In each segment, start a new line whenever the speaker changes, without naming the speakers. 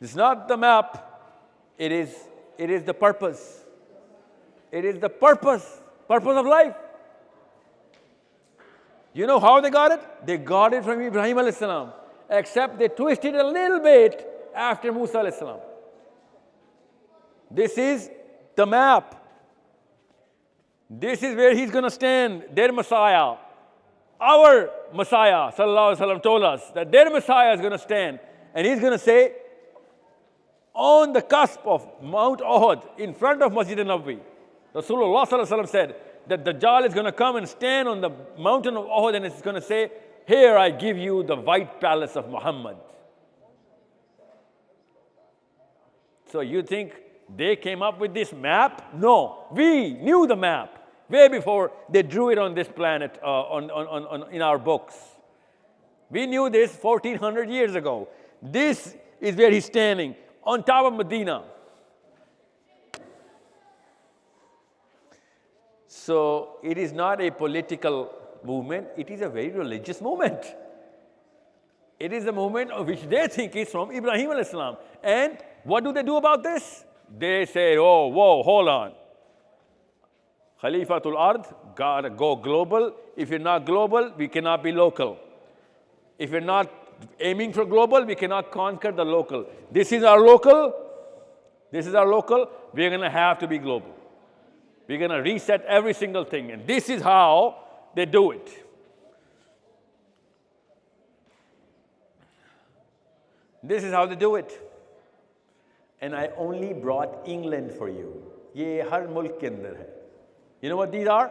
It's not the map. It is the purpose. It is the purpose of life. You know how they got it? They got it from Ibrahim alayhi salam, except they twisted it a little bit after Musa alayhi salam. This is the map. This is where he's going to stand, their Messiah. Our Messiah, sallallahu alaihi wasallam, told us that their Messiah is going to stand, and he's going to say, on the cusp of Mount Uhud, in front of Masjid al-Nabawi, Rasulullah sallallahu alaihi wasallam said that Dajjal is going to come and stand on the mountain of Uhud, and it's going to say, here I give you the white palace of Muhammad. So you think they came up with this map? No, we knew the map way before they drew it on this planet, in our books. We knew this 1400 years ago. This is where he's standing, on top of Medina. So it is not a political movement, it is a very religious movement. It is a movement of which they think is from Ibrahim alayhi salam. And what do they do about this? They say, oh, whoa, hold on. Khalifatul Ard, gotta go global. If you're not global, we cannot be local. If you're not aiming for global, we cannot conquer the local. This is our local. This is our local. We're going to have to be global. We're going to reset every single thing. And this is how they do it. This is how they do it. And I only brought England for you. ये हर मुल्क के अंदर है. You know what these are?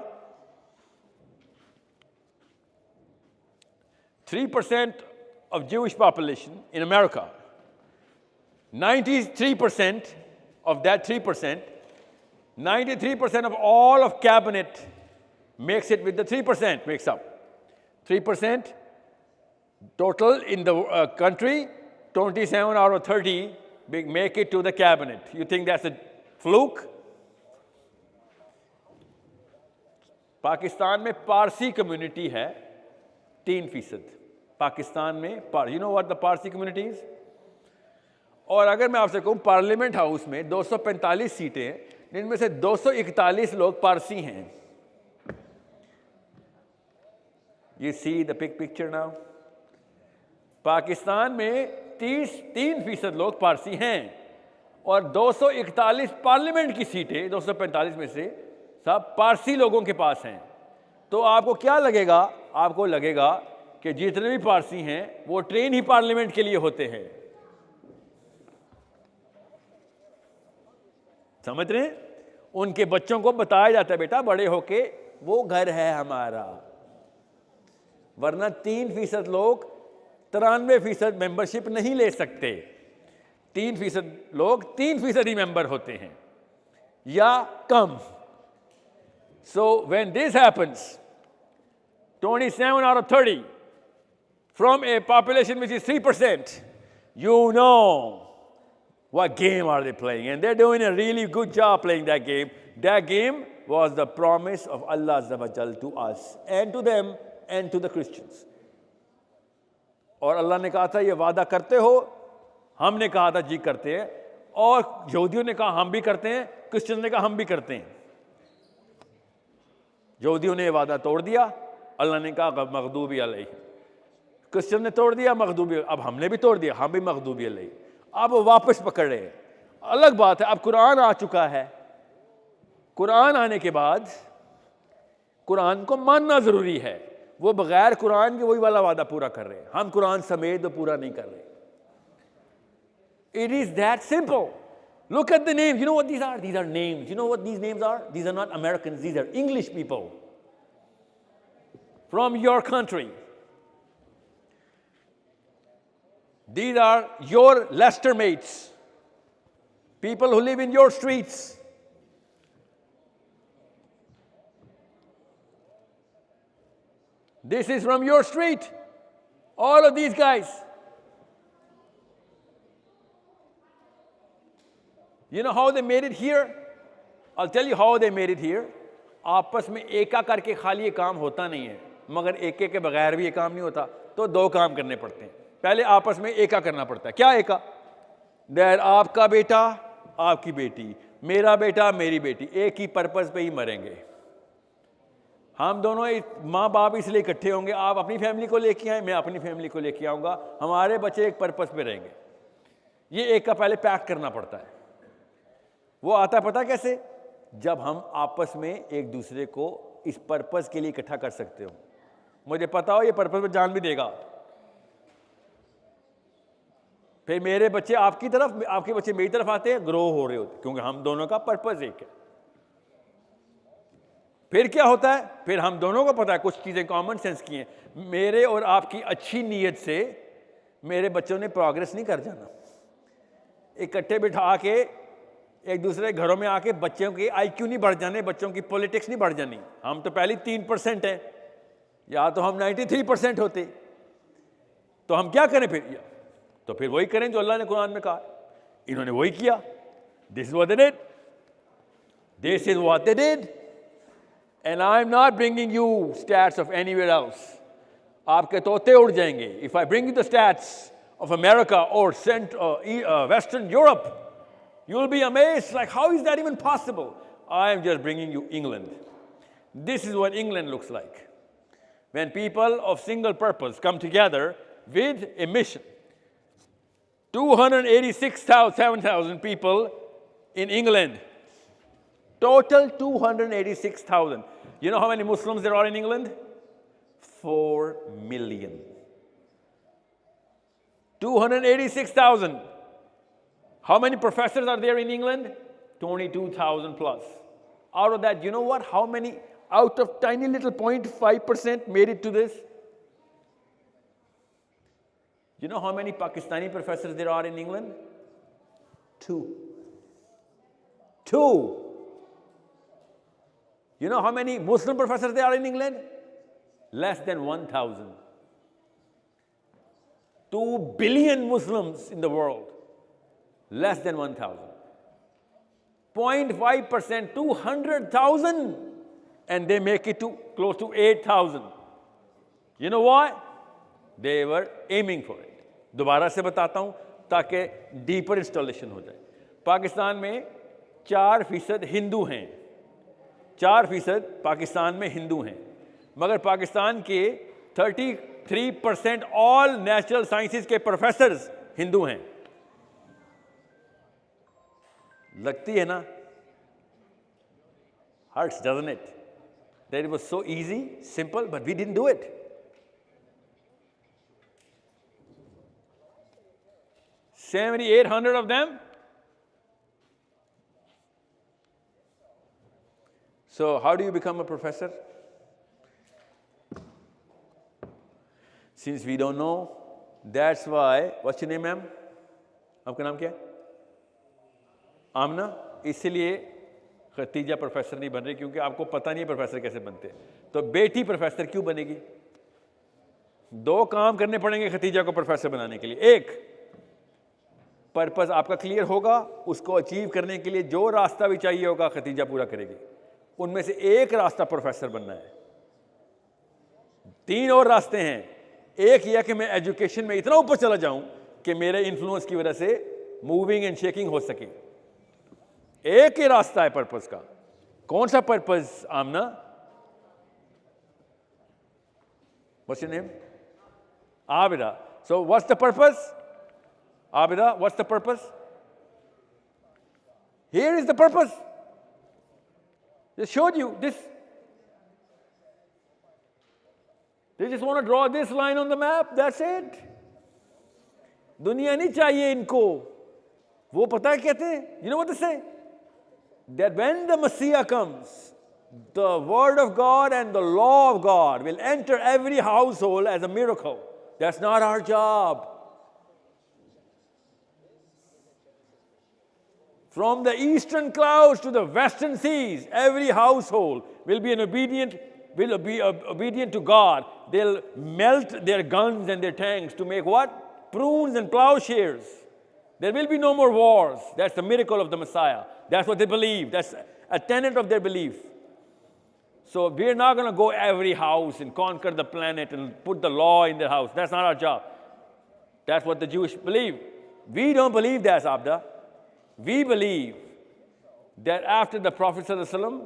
3% of Jewish population in America. 93% of that 3%, 93% of all of cabinet makes it with the 3%, makes up. 3% total in the country, 27 out of 30 make it to the cabinet. You think that's a fluke? Pakistan में Parsi community है 3%. पाकिस्तान में you know what the Parsi community is? और अगर मैं आपसे कहूँ parliament house में 245 सीटें हैं, जिनमें से 241 लोग पारसी हैं. You see the big picture now? Pakistan में 3% लोग पारसी हैं और 241 पार्लियामेंट की सीटें 245 में से सब पारसी लोगों के पास हैं. तो आपको क्या लगेगा? आपको लगेगा कि जितने भी पारसी हैं वो ट्रेन ही पार्लियामेंट के लिए होते हैं. समझ रहे हैं? उनके बच्चों को बताया जाता है बेटा बड़े होके वो घर है हमारा. वरना 3% लोग 93% मेंबरशिप नहीं ले सकते. 3% लोग 3% ही मेंबर होते हैं या कम. So when this happens, 27 out of 30 from a population which is 3%, you know what game are they playing. And they're doing a really good job playing that game. That game was the promise of Allah Azza wa Jal to us and to them and to the Christians. और अल्लाह ने कहा था ये वादा करते हो. हमने कहा था जी करते हैं. और यहूदियों ने कहा हम भी करते हैं. क्रिश्चियन ने कहा हम भी करते हैं. यहूदियों ने वादा तोड़ दिया. अल्लाह ने कहा मग़दूबी अलैहि. क्रिश्चियन ने तोड़ दिया मग़दूबी. अब हमने भी तोड़ दिया, हम भी मग़दूबी अलैहि. अब वापस पकड़ रहे हैं. अलग बात है. अब कुरान आ चुका है. कुरान आने के बाद कुरान को मानना जरूरी है. वो बगैर कुरान के वही वाला वादा पूरा कर रहे हैं. हम कुरान समेत तो पूरा नहीं कर रहे. It is that simple. Look at the names. You know what these are? These are names. You know what these names are? These are not Americans. These are English people from your country. These are your Leicester mates, people who live in your streets. This is from your street. All of these guys. You know how they made it here? I'll tell you how they made it here. आपस में एका करके खाली ये काम होता नहीं है, मगर एके के बगैर भी ये काम नहीं होता. तो दो काम करने पड़ते हैं. पहले आपस में एका करना पड़ता है. क्या एका? दैट आपका बेटा, आपकी बेटी, मेरा बेटा, मेरी बेटी, एक ही पर्पस पे ही मरेंगे। हम दोनों माँ बाप इसलिए इकट्ठे होंगे, आप अपनी फैमिली को लेके आए, मैं अपनी फैमिली को लेके आऊँगा, हमारे बच्चे एक पर्पस पे रहेंगे। ये एक का पहले पैक करना पड़ता है। वो आता पता कैसे? जब हम आपस में एक दूसरे को इस पर्पस के लिए इकट्ठा कर सकते हो। मुझे पता हो ये पर्पस पे जान भी देगा, फिर मेरे बच्चे आपकी तरफ, आपके बच्चे मेरी तरफ आते हैं, ग्रो हो रहे होते, क्योंकि हम दोनों का पर्पस एक है। फिर क्या होता है? फिर हम दोनों को पता है कुछ चीजें कॉमन सेंस की हैं। मेरे और आपकी अच्छी नीयत से मेरे बच्चों ने प्रोग्रेस नहीं कर जाना। इकट्ठे बिठा के एक दूसरे घरों में आके बच्चों की IQ नहीं बढ़ जाने, बच्चों की पॉलिटिक्स नहीं बढ़ जानी। हम तो पहले 3% हैं, या तो हम 93% होते। तो हम क्या करें फिर? तो फिर वही करें जो अल्लाह ने कुरान में कहा। इन्होंने वही किया। This is what they did, this is what they did, and I am not bringing you stats of anywhere else. आपके तोते उड़ जाएंगे। If I bring you the stats of America और western Europe, you will be amazed, like how is that even possible? I am just bringing you England. This is what England looks like. When people of single purpose come together with a mission. 286,000 people in England. Total 286,000. You know how many Muslims there are in England? 4 million. 286,000. How many professors are there in England? 22,000 plus. Out of that, you know what? How many out of tiny little 0.5% made it to this? You know how many Pakistani professors there are in England? 2. 2. You know how many Muslim professors there are in England? Less than 1,000. 2 billion Muslims in the world. Less than 1,000. 0.5%, 200,000, and they make it to close to 8,000. You know why? They were aiming for it. दोबारा से बताता हूं ताकि deeper installation हो जाए। पाकिस्तान में 4% हिंदू हैं, 4% पाकिस्तान में हिंदू हैं, मगर पाकिस्तान के 33% ऑल नेचुरल साइंसेज के प्रोफेसर्स हिंदू हैं। लगती है ना? Hurts, doesn't it? That it was so easy, simple, but we didn't do it. $7,800 of them. So how do you become a professor? Since we don't know, that's why, what's your name, ma'am? आपका नाम क्या है? आमना। इसलिए Khadija professor नहीं बन रही क्योंकि आपको पता नहीं है प्रोफेसर कैसे बनते हैं। तो बेटी प्रोफेसर क्यों बनेगी? 2 काम करने पड़ेंगे खतीजा को प्रोफेसर बनाने के लिए। एक, पर्पस आपका क्लियर होगा, उसको अचीव करने के लिए जो रास्ता भी चाहिए होगा खतीजा पूरा करेगी। उनमें से एक रास्ता प्रोफेसर बनना है। 3 और रास्ते हैं। एक यह कि मैं एजुकेशन में इतना ऊपर चला जाऊं कि मेरे इन्फ्लुएंस की वजह से मूविंग एंड शेकिंग हो सके। एक ही रास्ता है पर्पस का। कौन सा purpose, Amna? What's your name? Abida. So what's the purpose? Abida, what's the purpose? Here is the purpose. Just showed you this. They just want to draw this line on the map. That's it. दुनिया नहीं चाहिए इनको। वो पता है कहते हैं, you know what they say? That when the Messiah comes, the word of God and the law of God will enter every household as a miracle. That's not our job. From the eastern clouds to the western seas, every household will be obedient to God. They'll melt their guns and their tanks to make what? Prunes and plowshares. There will be no more wars. That's the miracle of the Messiah. That's what they believe. That's a tenet of their belief. So we're not going to go every house and conquer the planet and put the law in their house. That's not our job. That's what the Jewish believe. We don't believe that, Abda. We believe that after the Prophet ﷺ,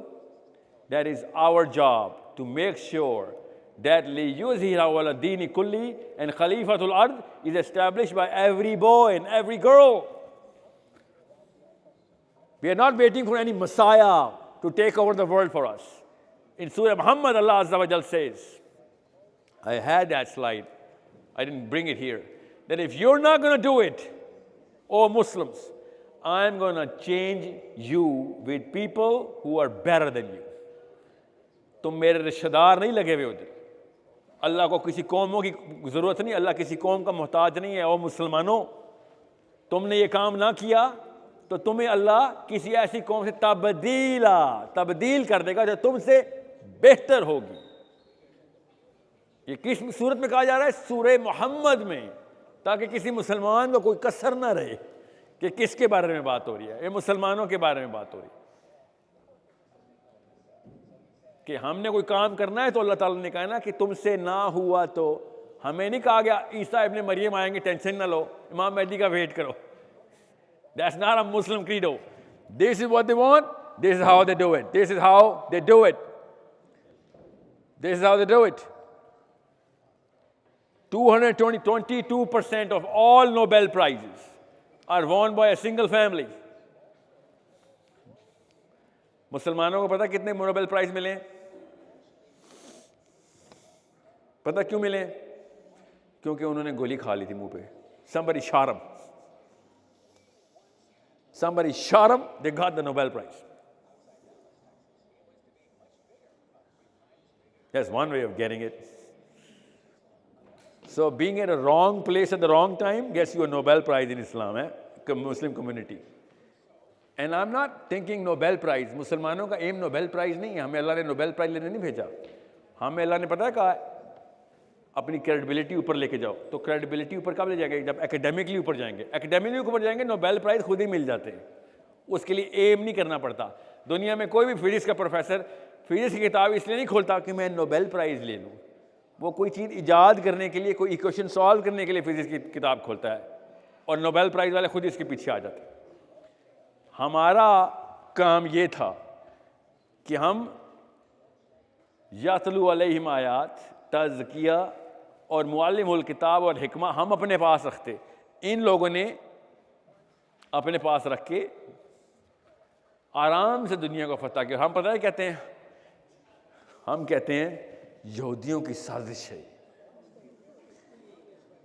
that is our job to make sure that لِيُظْهِرَهُ عَلَى الدِّينِ كُلِّهِ and Khalifatul Ard is established by every boy and every girl. We are not waiting for any Messiah to take over the world for us. In Surah Muhammad, Allah Azza wa Jal says, I had that slide, I didn't bring it here, that if you're not going to do it, O Muslims, I'm going to change you with people who are better than you. तुम मेरे रिश्तेदार नहीं लगे हुए उधर. अल्लाह को किसी कौमों की ज़रूरत नहीं, अल्लाह किसी कौम का मोहताज नहीं है. ओ मुसलमानों, तुमने ये काम ना किया तो तुम्हें अल्लाह किसी ऐसी कौम से तब्दील कर देगा जो तुमसे बेहतर होगी. ये किस सूरत में कहा जा रहा है? सूरह मोहम्मद में, ताकि किसी मुसलमान को कोई कसर ना रहे कि किसके बारे में बात हो रही है. ये मुसलमानों के बारे में बात हो रही है कि हमने कोई काम करना है तो अल्लाह ताला ने कहा ना कि तुमसे ना हुआ तो. हमें नहीं कहा गया ईसा इब्ने मरियम आएंगे, टेंशन ना लो, इमाम मेहदी का वेट करो. That's not a Muslim credo. This is what they want, this is how they do it. This is how they do it. This is how they do it. 22% of all Nobel Prizes are won by a single family. मुसलमानों को पता कितने Nobel prize मिले? पता क्यों मिले? क्योंकि उन्होंने गोली खा ली थी मुंह पे. Somebody shot him. Somebody shot him, they got the Nobel Prize. That's one way of getting it. So being at a wrong place at the wrong time gets you a Nobel Prize in Islam, Muslim community. And I'm not thinking Nobel Prize. मुसलमानों का M Nobel Prize नहीं है. हमें अल्लाह ने Nobel Prize लेने नहीं भेजा. हमें अल्लाह ने पता है कहा अपनी क्रेडिबिलिटी ऊपर लेके जाओ. तो क्रेडिबिलिटी ऊपर कब ले जाएंगे? जब एकेडमिकली ऊपर जाएंगे. एकेडमिकली ऊपर जाएंगे नोबेल प्राइज खुद ही मिल जाते हैं. उसके लिए एम नहीं करना पड़ता. दुनिया में कोई भी फिजिक्स का प्रोफेसर फिजिक्स की किताब इसलिए नहीं खोलता कि मैं नोबेल प्राइज ले लूँ. वो कोई चीज़ ईजाद करने के लिए, कोई इक्वेशन सॉल्व करने के लिए फिजिक्स की किताब खोलता है और नोबेल प्राइज वाले खुद इसके पीछे आ जाते हैं. हमारा काम ये था कि हम यतलू अलैहिम आयात, तज़किया और मुअल्लिमुल किताब और हिकमा हम अपने पास रखते. इन लोगों ने अपने पास रख के आराम से दुनिया को फतह किया. हम पता है कहते हैं, हम कहते हैं यहूदियों की साजिश है.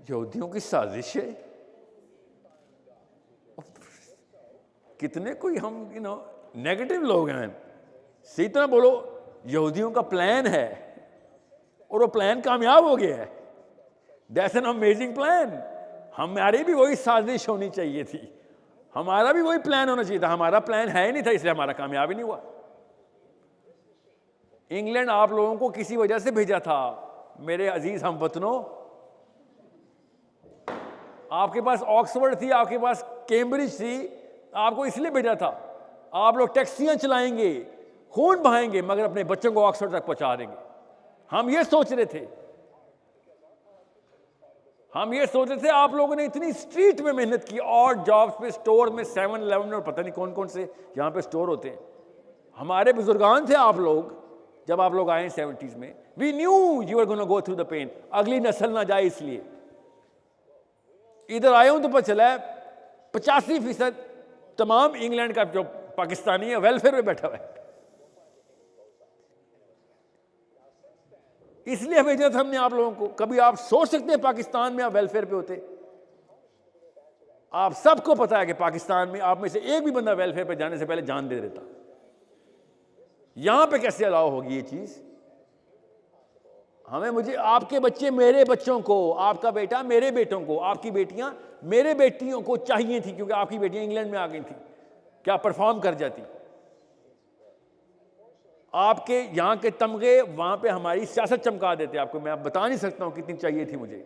यहूदियों की साजिश है. कितने कोई हम नेगेटिव लोग हैं. सही तरह बोलो, यहूदियों का प्लान है और वो प्लान कामयाब हो गया है. That's an amazing plan. हमारी भी वही साजिश होनी चाहिए थी, हमारा भी वही प्लान होना चाहिए था. हमारा प्लान है ही नहीं था, इसलिए हमारा कामयाब ही नहीं हुआ. इंग्लैंड आप लोगों को किसी वजह से भेजा था. मेरे अजीज हमवतनों, आपके पास ऑक्सफोर्ड थी, आपके पास कैम्ब्रिज थी, आपको इसलिए भेजा था. आप लोग टैक्सियां चलाएंगे, खून बहाएंगे, मगर अपने बच्चों को ऑक्सफोर्ड तक पहुंचा देंगे. हम ये सोच रहे थे. हम ये सोच रहे थे. आप लोगों ने इतनी स्ट्रीट में मेहनत की, और जॉब्स पे, स्टोर में, 7-11 और पता नहीं कौन कौन से यहाँ पे स्टोर होते हैं. हमारे बुजुर्गान थे आप लोग. जब आप लोग आए 70s में, we knew you are gonna go through the pain. अगली नस्ल ना जाए इसलिए. इधर आया हूं तो पता चला 85% तमाम इंग्लैंड का जो पाकिस्तानी है वेलफेयर में बैठा हुआ है. इसलिए भेजा था हमने आप लोगों को. कभी आप सोच सकते हैं पाकिस्तान में आप वेलफेयर पे होते? आप सबको पता है कि पाकिस्तान में आप में से एक भी बंदा वेलफेयर पे जाने से पहले जान दे देता. यहां पे कैसे अलाउ होगी ये चीज? हमें, मुझे, आपके बच्चे मेरे बच्चों को, आपका बेटा मेरे बेटों को, आपकी बेटियां मेरे बेटियों को चाहिए थी, क्योंकि आपकी बेटियां इंग्लैंड में आ गई थी. क्या परफॉर्म कर जाती? आपके यहाँ के तमगे वहां पे हमारी सियासत चमका देते. आपको मैं बता नहीं सकता हूं कितनी चाहिए थी मुझे.